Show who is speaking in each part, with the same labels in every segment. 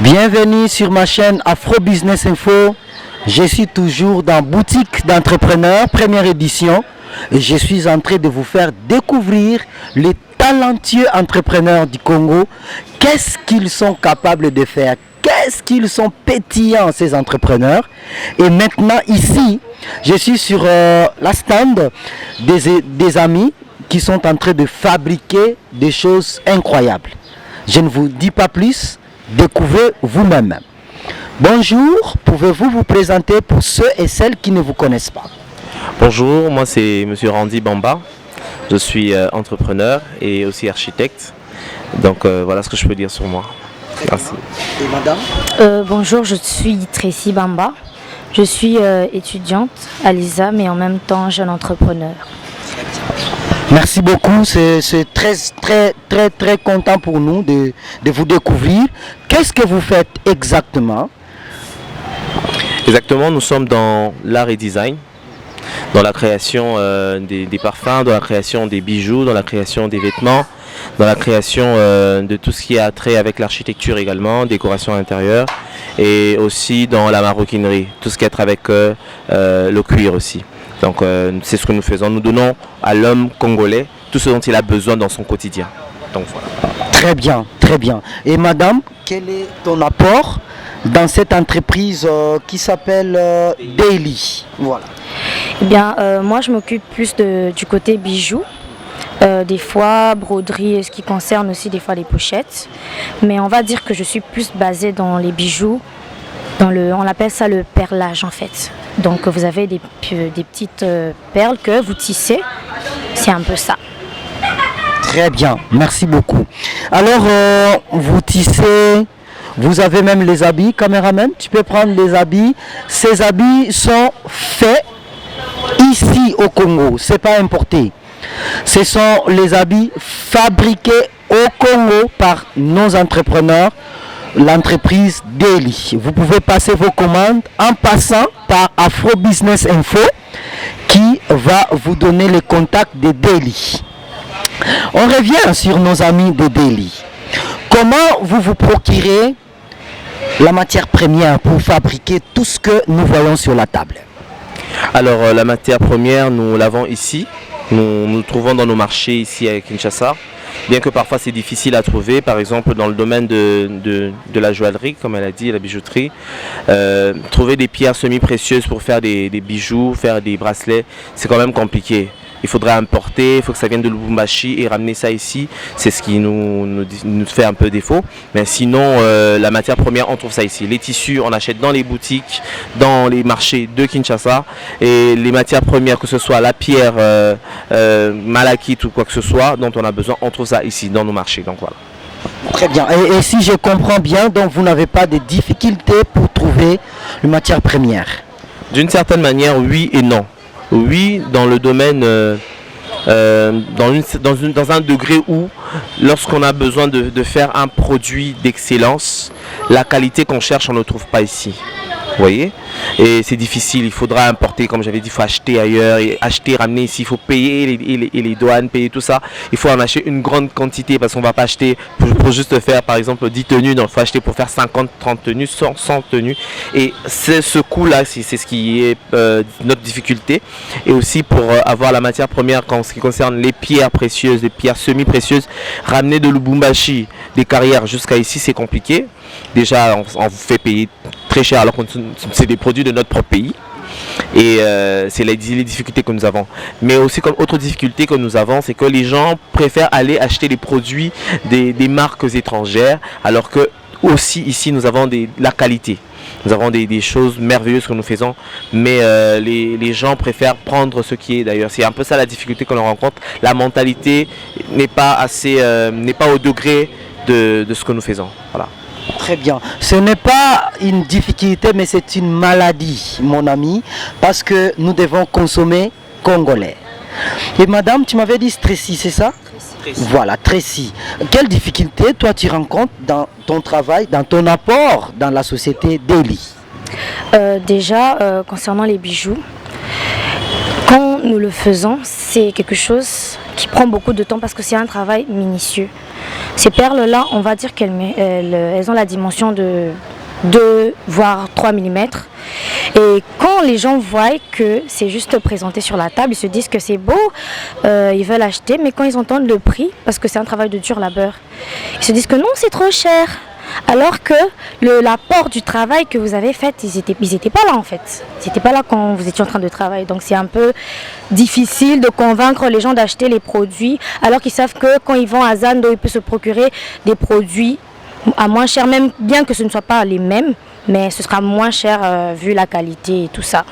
Speaker 1: Bienvenue sur ma chaîne Afro Business Info. Je suis toujours dans Boutique d'entrepreneurs, première édition. Et je suis en train de vous faire découvrir les talentueux entrepreneurs du Congo. Qu'est-ce qu'ils sont capables de faire? Qu'est-ce qu'ils sont pétillants, ces entrepreneurs? Et maintenant, ici, je suis sur la stand des amis qui sont en train de fabriquer des choses incroyables. Je ne vous dis pas plus, découvrez vous-même. Bonjour, pouvez-vous vous présenter pour ceux et celles qui ne vous connaissent pas?
Speaker 2: Bonjour, moi c'est Monsieur Randy Bamba. Je suis entrepreneur et aussi architecte. Donc voilà ce que je peux dire sur moi. Merci.
Speaker 1: Et madame?
Speaker 3: Bonjour, je suis Tracy Bamba. Je suis étudiante à l'ISA, mais en même temps jeune entrepreneur.
Speaker 1: Merci beaucoup, c'est très content pour nous de vous découvrir. Qu'est-ce que vous faites exactement?
Speaker 2: Exactement, nous sommes dans l'art et design, dans la création des parfums, dans la création des bijoux, dans la création des vêtements, dans la création de tout ce qui a trait avec l'architecture également, décoration intérieure, et aussi dans la maroquinerie, tout ce qui a trait avec le cuir aussi. Donc c'est ce que nous faisons, nous donnons à l'homme congolais tout ce dont il a besoin dans son quotidien. Donc voilà.
Speaker 1: Très bien, très bien. Et madame, quel est ton apport dans cette entreprise qui s'appelle Daily? Voilà.
Speaker 3: Eh bien, moi je m'occupe plus du côté bijoux. Des fois broderie, ce qui concerne aussi des fois les pochettes. Mais on va dire que je suis plus basée dans les bijoux. On appelle ça le perlage en fait. Donc vous avez des petites perles que vous tissez. C'est un peu ça.
Speaker 1: Très bien, merci beaucoup. Alors, vous tissez, vous avez même les habits, caméraman, tu peux prendre les habits. Ces habits sont faits ici au Congo, c'est pas importé. Ce sont les habits fabriqués au Congo par nos entrepreneurs, l'entreprise Daily. Vous pouvez passer vos commandes en passant par Afro Business Info qui va vous donner le contact de Daily. On revient sur nos amis de Daily. Comment vous procurez la matière première pour fabriquer tout ce que nous voyons sur la table?
Speaker 2: Alors la matière première, nous l'avons ici. Nous trouvons dans nos marchés ici à Kinshasa. Bien que parfois c'est difficile à trouver, par exemple dans le domaine de la joaillerie, comme elle a dit, la bijouterie, trouver des pierres semi-précieuses pour faire des bijoux, faire des bracelets, c'est quand même compliqué. Il faudrait importer, il faut que ça vienne de Lubumbashi et ramener ça ici. C'est ce qui nous fait un peu défaut. Mais sinon, la matière première, on trouve ça ici. Les tissus, on achète dans les boutiques, dans les marchés de Kinshasa. Et les matières premières, que ce soit la pierre, malachite ou quoi que ce soit, dont on a besoin, on trouve ça ici, dans nos marchés. Donc voilà.
Speaker 1: Très bien. Et si je comprends bien, donc vous n'avez pas de difficultés pour trouver une matière première?
Speaker 2: D'une certaine manière, oui et non. Oui, dans le domaine, dans un degré où, lorsqu'on a besoin de faire un produit d'excellence, la qualité qu'on cherche, on ne trouve pas ici. Vous voyez? Et c'est difficile, il faudra importer, comme j'avais dit, il faut acheter ailleurs, et acheter, ramener ici, il faut payer les douanes, payer tout ça. Il faut en acheter une grande quantité parce qu'on ne va pas acheter pour juste faire par exemple 10 tenues, non, il faut acheter pour faire 50, 30 tenues, 100 tenues. Et ce coût-là, c'est ce qui est notre difficulté. Et aussi pour avoir la matière première en ce qui concerne les pierres précieuses, les pierres semi-précieuses, ramener de Lubumbashi, des carrières jusqu'à ici, c'est compliqué. Déjà, on vous fait payer très cher alors que c'est des produits de notre propre pays. Et c'est les difficultés que nous avons. Mais aussi comme autre difficulté que nous avons, c'est que les gens préfèrent aller acheter des produits des marques étrangères, alors que aussi ici nous avons la qualité. Nous avons des choses merveilleuses que nous faisons, mais les gens préfèrent prendre ce qui est d'ailleurs. C'est un peu ça la difficulté que l'on rencontre. La mentalité n'est pas au degré de ce que nous faisons. Voilà.
Speaker 1: Très bien. Ce n'est pas une difficulté, mais c'est une maladie, mon ami, parce que nous devons consommer congolais. Et madame, tu m'avais dit Tracy, c'est ça? Tracy. Voilà, Tracy. Quelle difficulté, toi, tu rencontres dans ton travail, dans ton apport dans la société Daily?
Speaker 3: Déjà, concernant les bijoux, quand nous le faisons, c'est quelque chose qui prend beaucoup de temps parce que c'est un travail minutieux. Ces perles-là, on va dire elles ont la dimension de 2 voire 3 mm. Et quand les gens voient que c'est juste présenté sur la table, ils se disent que c'est beau, ils veulent acheter, mais quand ils entendent le prix, parce que c'est un travail de dur labeur, ils se disent que non, c'est trop cher. Alors que l'apport du travail que vous avez fait, ils étaient pas là en fait. Ils n'étaient pas là quand vous étiez en train de travailler. Donc c'est un peu difficile de convaincre les gens d'acheter les produits, alors qu'ils savent que quand ils vont à Zando, ils peuvent se procurer des produits à moins cher, même bien que ce ne soit pas les mêmes, mais ce sera moins cher vu la qualité et tout ça.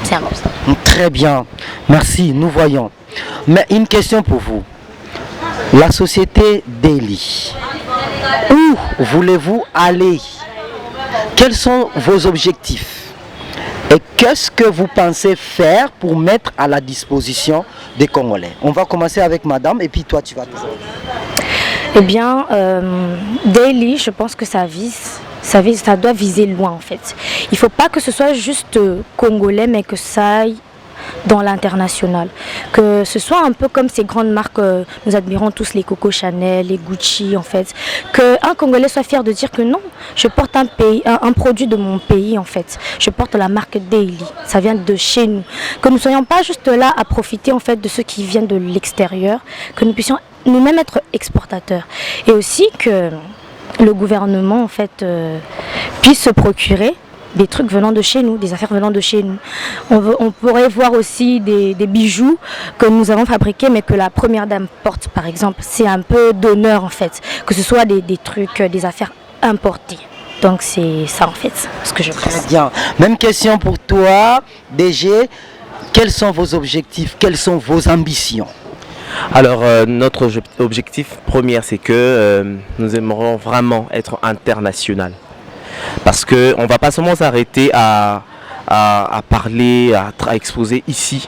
Speaker 3: C'est un peu ça.
Speaker 1: Très bien, merci, nous voyons. Mais une question pour vous. La société Daily, où voulez-vous aller? Quels sont vos objectifs? Et qu'est-ce que vous pensez faire pour mettre à la disposition des Congolais? On va commencer avec madame et puis toi tu vas te...
Speaker 3: Eh bien, Daily, je pense que ça doit viser loin en fait. Il ne faut pas que ce soit juste congolais, mais que ça aille dans l'international. Que ce soit un peu comme ces grandes marques, nous admirons tous les Coco Chanel, les Gucci en fait. Qu'un Congolais soit fier de dire que non, je porte un produit de mon pays en fait. Je porte la marque Daily, ça vient de chez nous. Que nous ne soyons pas juste là à profiter en fait de ceux qui viennent de l'extérieur, que nous puissions nous-mêmes être exportateurs. Et aussi que le gouvernement en fait puisse se procurer des trucs venant de chez nous, des affaires venant de chez nous. On pourrait voir aussi des bijoux que nous avons fabriqués mais que la première dame porte par exemple. C'est un peu d'honneur en fait, que ce soit des trucs, des affaires importées. Donc c'est ça en fait ce que je pense.
Speaker 1: Très bien. Même question pour toi, DG. Quels sont vos objectifs? Quelles sont vos ambitions?
Speaker 2: Alors notre objectif premier, c'est que nous aimerions vraiment être international. Parce qu'on ne va pas seulement s'arrêter à parler, à exposer ici.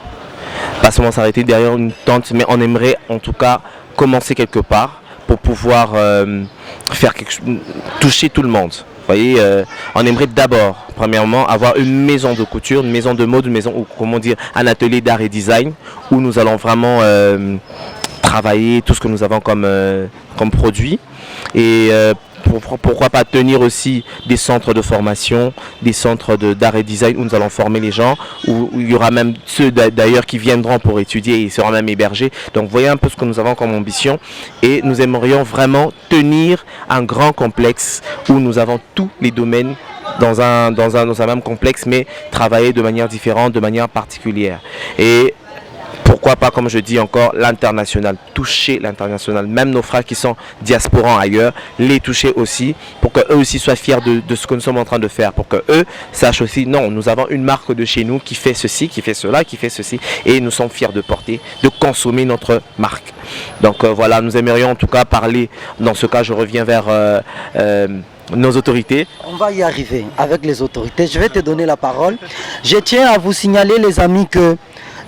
Speaker 2: Pas seulement s'arrêter derrière une tente, mais on aimerait en tout cas commencer quelque part pour pouvoir faire toucher tout le monde. Vous voyez, on aimerait d'abord, premièrement, avoir une maison de couture, une maison de mode, une maison, ou comment dire, un atelier d'art et design où nous allons vraiment travailler tout ce que nous avons comme produit. Et pourquoi pas tenir aussi des centres de formation, des centres d'art et design où nous allons former les gens, où il y aura même ceux d'ailleurs qui viendront pour étudier et ils seront même hébergés. Donc vous voyez un peu ce que nous avons comme ambition et nous aimerions vraiment tenir un grand complexe où nous avons tous les domaines dans un même complexe, mais travailler de manière différente, de manière particulière. Et pourquoi pas, comme je dis encore, l'international, toucher l'international, même nos frères qui sont diasporans ailleurs, les toucher aussi, pour qu'eux aussi soient fiers de ce que nous sommes en train de faire, pour qu'eux sachent aussi, non, nous avons une marque de chez nous qui fait ceci, qui fait cela, qui fait ceci, et nous sommes fiers de porter, de consommer notre marque. Donc voilà, nous aimerions en tout cas parler, dans ce cas je reviens vers nos autorités.
Speaker 1: On va y arriver avec les autorités, je vais te donner la parole. Je tiens à vous signaler les amis que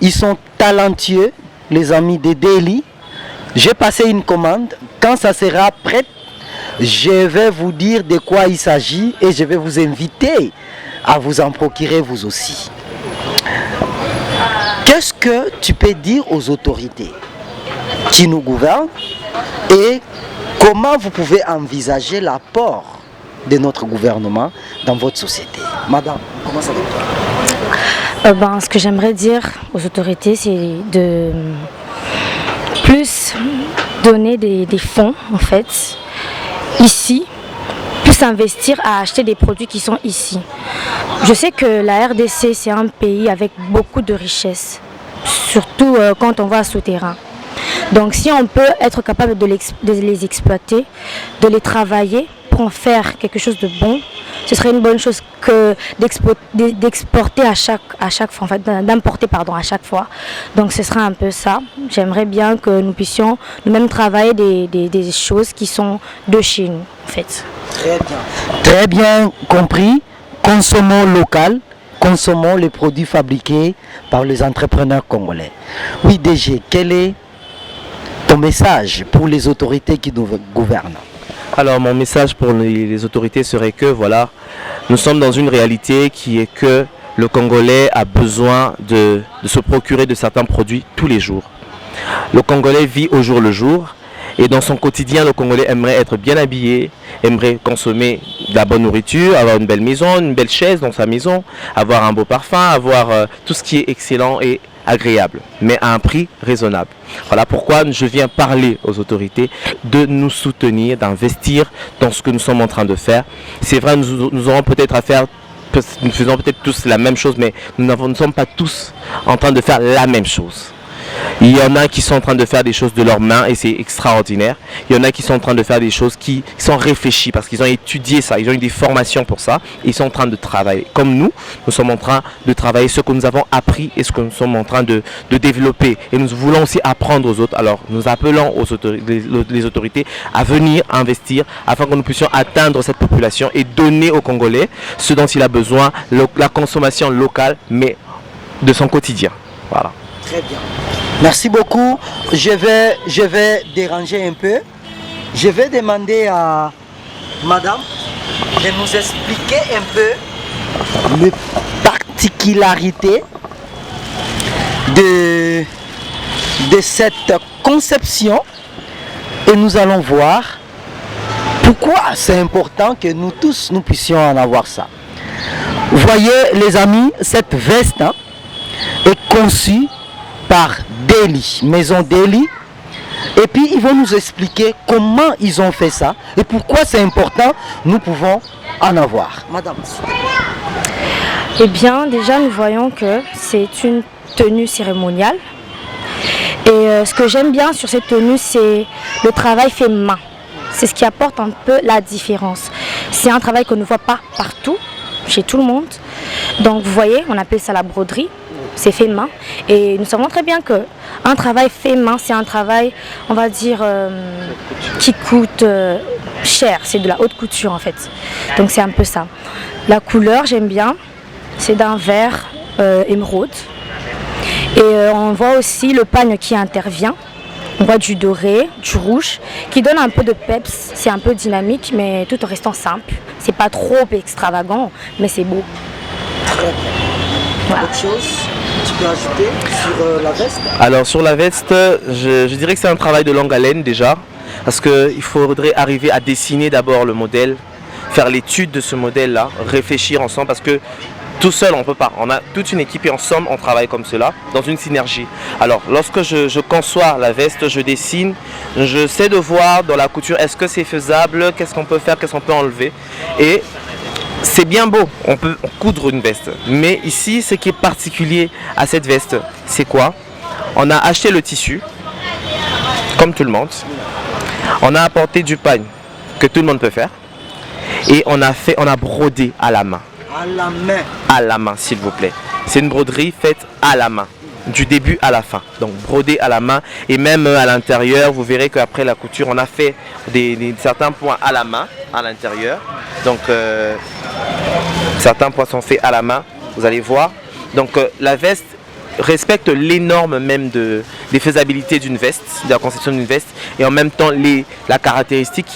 Speaker 1: ils sont talentueux, les amis de Daily. J'ai passé une commande. Quand ça sera prêt, je vais vous dire de quoi il s'agit et je vais vous inviter à vous en procurer vous aussi. Qu'est-ce que tu peux dire aux autorités qui nous gouvernent et comment vous pouvez envisager l'apport de notre gouvernement dans votre société? Madame, comment ça va?
Speaker 3: Ce que j'aimerais dire aux autorités, c'est de plus donner des fonds, en fait, ici, plus investir à acheter des produits qui sont ici. Je sais que la RDC, c'est un pays avec beaucoup de richesses, surtout quand on va à souterrain. Donc si on peut être capable de les exploiter, de les travailler pour en faire quelque chose de bon, ce serait une bonne chose que d'exporter à chaque fois, en fait, d'importer à chaque fois. Donc ce sera un peu ça. J'aimerais bien que nous puissions nous-mêmes travailler des choses qui sont de chez nous, en fait.
Speaker 1: Très bien. Très bien compris. Consommons local, consommons les produits fabriqués par les entrepreneurs congolais. Oui, DG, quel est ton message pour les autorités qui nous gouvernent?
Speaker 2: Alors mon message pour les autorités serait que voilà, nous sommes dans une réalité qui est que le Congolais a besoin de se procurer de certains produits tous les jours. Le Congolais vit au jour le jour Et dans son quotidien, le Congolais aimerait être bien habillé, aimerait consommer de la bonne nourriture, avoir une belle maison, une belle chaise dans sa maison, avoir un beau parfum, avoir tout ce qui est excellent et agréable, mais à un prix raisonnable. Voilà pourquoi je viens parler aux autorités de nous soutenir, d'investir dans ce que nous sommes en train de faire. C'est vrai, nous aurons peut-être à faire, nous faisons peut-être tous la même chose, mais nous ne sommes pas tous en train de faire la même chose. Il y en a qui sont en train de faire des choses de leurs mains et c'est extraordinaire. Il y en a qui sont en train de faire des choses qui sont réfléchies parce qu'ils ont étudié ça, ils ont eu des formations pour ça. Et ils sont en train de travailler. Comme nous sommes en train de travailler ce que nous avons appris et ce que nous sommes en train de développer. Et nous voulons aussi apprendre aux autres. Alors nous appelons les autorités à venir investir afin que nous puissions atteindre cette population et donner aux Congolais ce dont il a besoin, la consommation locale, mais de son quotidien. Voilà.
Speaker 1: Très bien. Merci beaucoup. Je vais déranger un peu. Je vais demander à madame de nous expliquer un peu les particularités de cette conception et nous allons voir pourquoi c'est important que nous tous nous puissions en avoir ça. Vous voyez les amis, cette veste est conçue par Daily, Maison Daily, et puis ils vont nous expliquer comment ils ont fait ça et pourquoi c'est important, nous pouvons en avoir. Madame.
Speaker 3: Eh bien, déjà nous voyons que c'est une tenue cérémoniale et ce que j'aime bien sur cette tenue, c'est le travail fait main. C'est ce qui apporte un peu la différence. C'est un travail qu'on ne voit pas partout, chez tout le monde. Donc vous voyez, on appelle ça la broderie. C'est fait main et nous savons très bien qu'un travail fait main, c'est un travail, on va dire, qui coûte cher. C'est de la haute couture en fait. Donc c'est un peu ça. La couleur, j'aime bien, c'est d'un vert émeraude. Et on voit aussi le pagne qui intervient. On voit du doré, du rouge, qui donne un peu de peps. C'est un peu dynamique, mais tout en restant simple. C'est pas trop extravagant, mais c'est beau.
Speaker 1: Très bien. Voilà. Autre chose tu peux ajouter sur la veste?
Speaker 2: Alors sur la veste, je dirais que c'est un travail de longue haleine déjà, parce qu'il faudrait arriver à dessiner d'abord le modèle, faire l'étude de ce modèle-là, réfléchir ensemble, parce que tout seul on ne peut pas. On a toute une équipe et ensemble on travaille comme cela, dans une synergie. Alors lorsque je conçois la veste, je dessine, je sais de voir dans la couture, est-ce que c'est faisable, qu'est-ce qu'on peut faire, qu'est-ce qu'on peut enlever. Et c'est bien beau, on peut coudre une veste, mais ici ce qui est particulier à cette veste, c'est quoi? On a acheté le tissu, comme tout le monde, on a apporté du pagne, que tout le monde peut faire, et on a brodé à la main.
Speaker 1: À la main?
Speaker 2: À la main, s'il vous plaît. C'est une broderie faite à la main, du début à la fin, donc brodé à la main, et même à l'intérieur, vous verrez qu'après la couture, on a fait certains points à la main, à l'intérieur, donc certains points sont faits à la main, vous allez voir. Donc la veste respecte les normes même des faisabilités d'une veste, de la conception d'une veste, et en même temps la caractéristique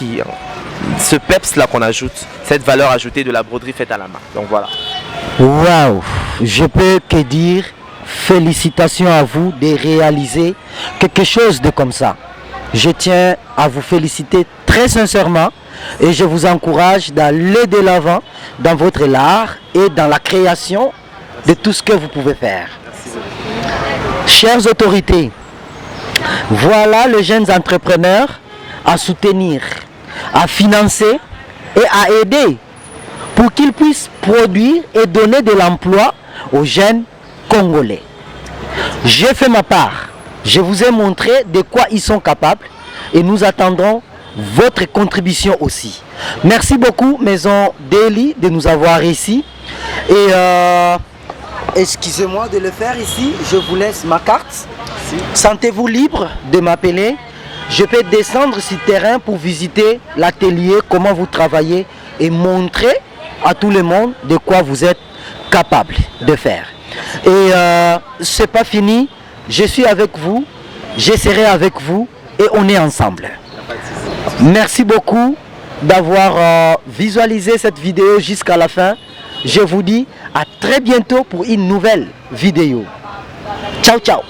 Speaker 2: ce peps là qu'on ajoute, cette valeur ajoutée de la broderie faite à la main. Donc voilà.
Speaker 1: Waouh, je peux que dire félicitations à vous de réaliser quelque chose de comme ça. Je tiens à vous féliciter très sincèrement et je vous encourage d'aller de l'avant dans votre art et dans la création de tout ce que vous pouvez faire. Chères autorités, voilà les jeunes entrepreneurs à soutenir, à financer et à aider pour qu'ils puissent produire et donner de l'emploi aux jeunes Congolais. J'ai fait ma part. Je vous ai montré de quoi ils sont capables et nous attendrons votre contribution aussi. Merci beaucoup Maison Daily de nous avoir ici. Et excusez-moi de le faire ici. Je vous laisse ma carte. Sentez-vous libre de m'appeler. Je peux descendre sur le terrain pour visiter l'atelier, comment vous travaillez et montrer à tout le monde de quoi vous êtes capable de faire. Et c'est pas fini, je suis avec vous, je serai avec vous et on est ensemble. Merci beaucoup d'avoir visualisé cette vidéo jusqu'à la fin. Je vous dis à très bientôt pour une nouvelle vidéo. Ciao ciao.